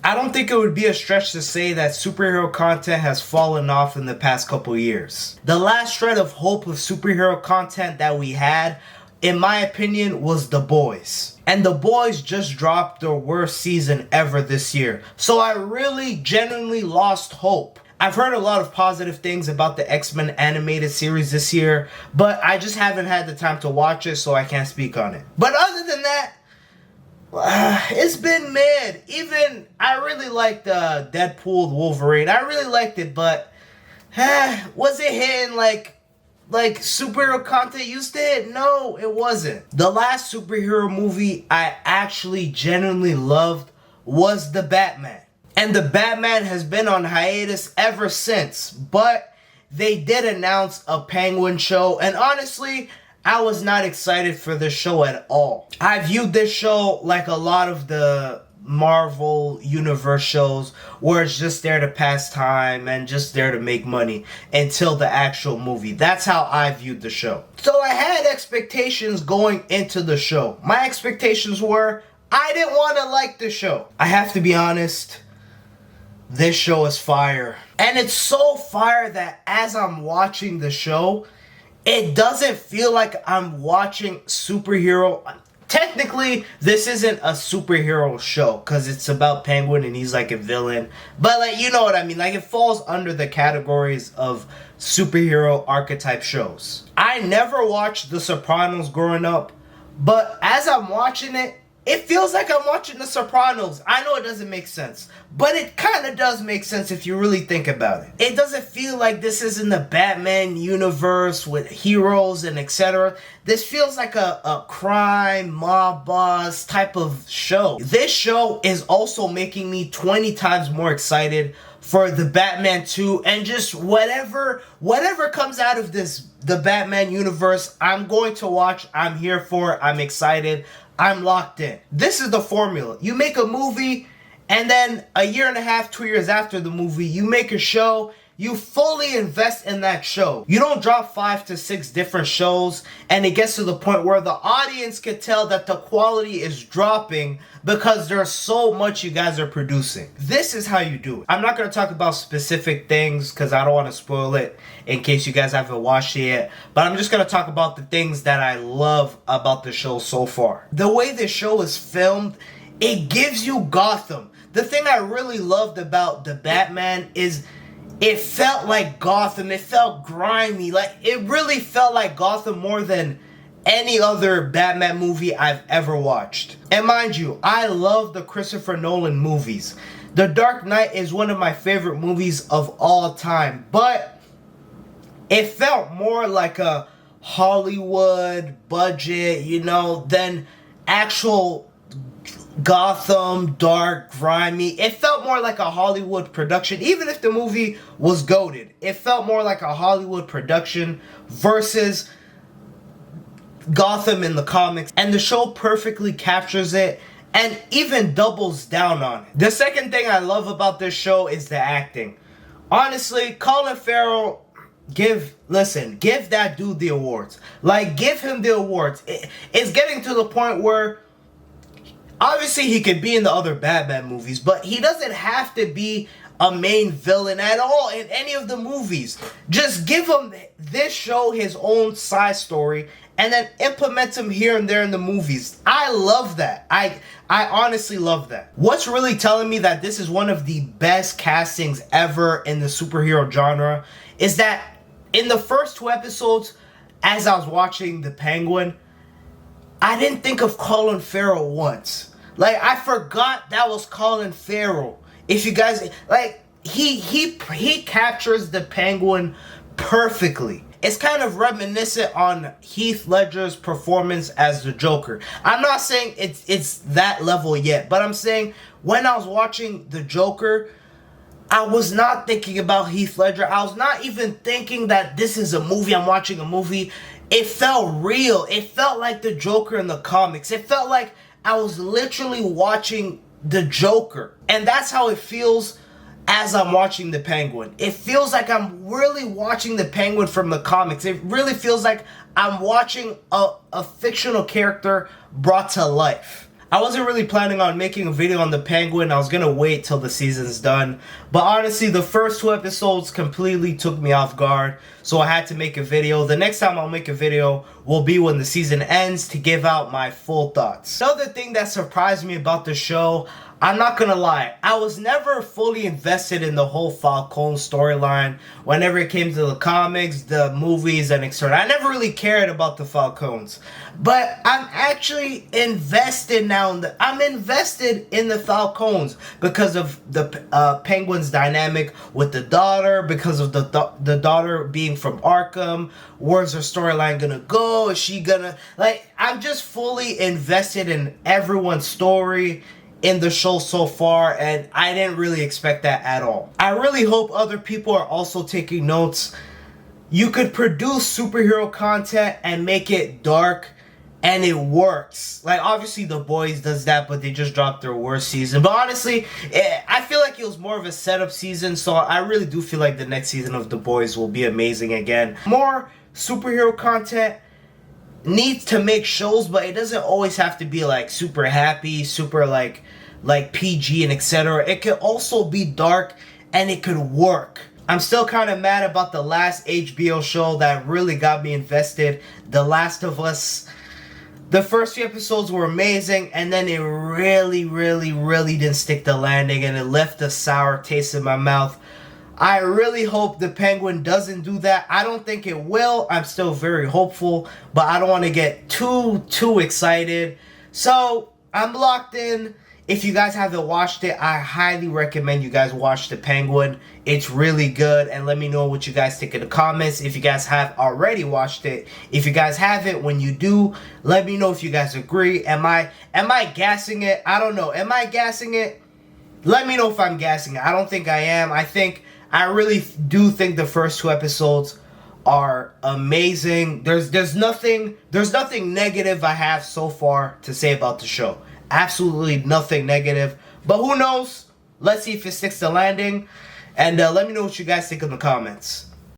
I don't think it would be a stretch to say that superhero content has fallen off in the past couple years. The last shred of hope of superhero content that we had, in my opinion, was The Boys. And The Boys just dropped their worst season ever this year. So I really genuinely lost hope. I've heard a lot of positive things about the X-Men animated series this year, but I just haven't had the time to watch it, so I can't speak on it. But other than that, it's been mid. Even, I really liked Deadpool Wolverine. I really liked it, but was it hitting like superhero content used to hit? No, it wasn't. The last superhero movie I actually genuinely loved was The Batman. And The Batman has been on hiatus ever since. But they did announce a Penguin show, and honestly, I was not excited for this show at all. I viewed this show like a lot of the Marvel Universe shows, where it's just there to pass time and just there to make money until the actual movie. That's how I viewed the show. So I had expectations going into the show. My expectations were, I didn't want to like the show. I have to be honest, this show is fire. And it's so fire that as I'm watching the show, it doesn't feel like I'm watching superhero. Technically, this isn't a superhero show because it's about Penguin and he's like a villain. But like, you know what I mean? Like, it falls under the categories of superhero archetype shows. I never watched The Sopranos growing up, but as I'm watching it, it feels like I'm watching The Sopranos. I know it doesn't make sense, but it kind of does make sense if you really think about it. It doesn't feel like this is in the Batman universe with heroes and etc. This feels like a crime, mob boss type of show. This show is also making me 20 times more excited for the Batman 2 and just whatever comes out of the Batman universe, I'm going to watch. I'm here for it. I'm excited. I'm locked in. This is the formula. You make a movie, and then a year and a half, 2 years after the movie, you make a show. You fully invest in that show. You don't drop 5 to 6 different shows, and it gets to the point where the audience can tell that the quality is dropping because there's so much you guys are producing. This is how you do it. I'm not going to talk about specific things because I don't want to spoil it in case you guys haven't watched it yet. But I'm just going to talk about the things that I love about the show so far. The way this show is filmed, it gives you Gotham. The thing I really loved about the Batman is it felt like Gotham. It felt grimy. Like, it really felt like Gotham more than any other Batman movie I've ever watched. And mind you, I love the Christopher Nolan movies. The Dark Knight is one of my favorite movies of all time. But it felt more like a Hollywood budget, than actual Gotham, dark, grimy. It felt more like a Hollywood production. Even if the movie was goated, it felt more like a Hollywood production versus Gotham in the comics. And the show perfectly captures it and even doubles down on it. The second thing I love about this show is the acting. Honestly, Colin Farrell, give that dude the awards. Like, give him the awards. It's getting to the point where obviously he could be in the other Batman movies, but he doesn't have to be a main villain at all in any of the movies. Just give him this show his own side story and then implement him here and there in the movies. I love that. I honestly love that. What's really telling me that this is one of the best castings ever in the superhero genre is that in the first 2 episodes, as I was watching The Penguin, I didn't think of Colin Farrell once. Like, I forgot that was Colin Farrell. If you guys, like, he captures the Penguin perfectly. It's kind of reminiscent on Heath Ledger's performance as the Joker. I'm not saying it's that level yet, but I'm saying when I was watching the Joker, I was not thinking about Heath Ledger. I was not even thinking that this is a movie. I'm watching a movie. It felt real. It felt like the Joker in the comics. It felt like I was literally watching the Joker. And that's how it feels as I'm watching the Penguin. It feels like I'm really watching the Penguin from the comics. It really feels like I'm watching a fictional character brought to life. I wasn't really planning on making a video on the Penguin. I was gonna wait till the season's done. But honestly, the first 2 episodes completely took me off guard. So I had to make a video. The next time I'll make a video will be when the season ends to give out my full thoughts. Another thing that surprised me about the show, I'm not gonna lie, I was never fully invested in the whole Falcone storyline whenever it came to the comics, the movies, and etc. I never really cared about the Falcones. But I'm actually invested now. I'm invested in the Falcones because of the Penguin's dynamic with the daughter, because of the daughter being from Arkham. Where's her storyline gonna go? Is she gonna... Like, I'm just fully invested in everyone's story in the show so far, and I didn't really expect that at all. I really hope other people are also taking notes. You could produce superhero content and make it dark, and it works. Like, obviously The Boys does that, but they just dropped their worst season. But honestly, I feel like it was more of a setup season, so I really do feel like the next season of The Boys will be amazing again. More superhero content needs to make shows, but it doesn't always have to be like super happy, super like PG and etc. It could also be dark and it could work. I'm still kind of mad about the last HBO show that really got me invested, The Last of Us. The first few episodes were amazing, and then it really didn't stick the landing, and it left a sour taste in my mouth. I really hope the Penguin doesn't do that. I don't think it will. I'm still very hopeful, but I don't want to get too excited. So, I'm locked in. If you guys haven't watched it, I highly recommend you guys watch The Penguin. It's really good, and let me know what you guys think in the comments if you guys have already watched it. If you guys haven't, when you do, let me know if you guys agree. Am I gassing it? I don't know. Am I gassing it? Let me know if I'm gassing it. I don't think I am. I really do think the first 2 episodes are amazing. There's nothing negative I have so far to say about the show. Absolutely nothing negative. But who knows? Let's see if it sticks the landing. And let me know what you guys think in the comments.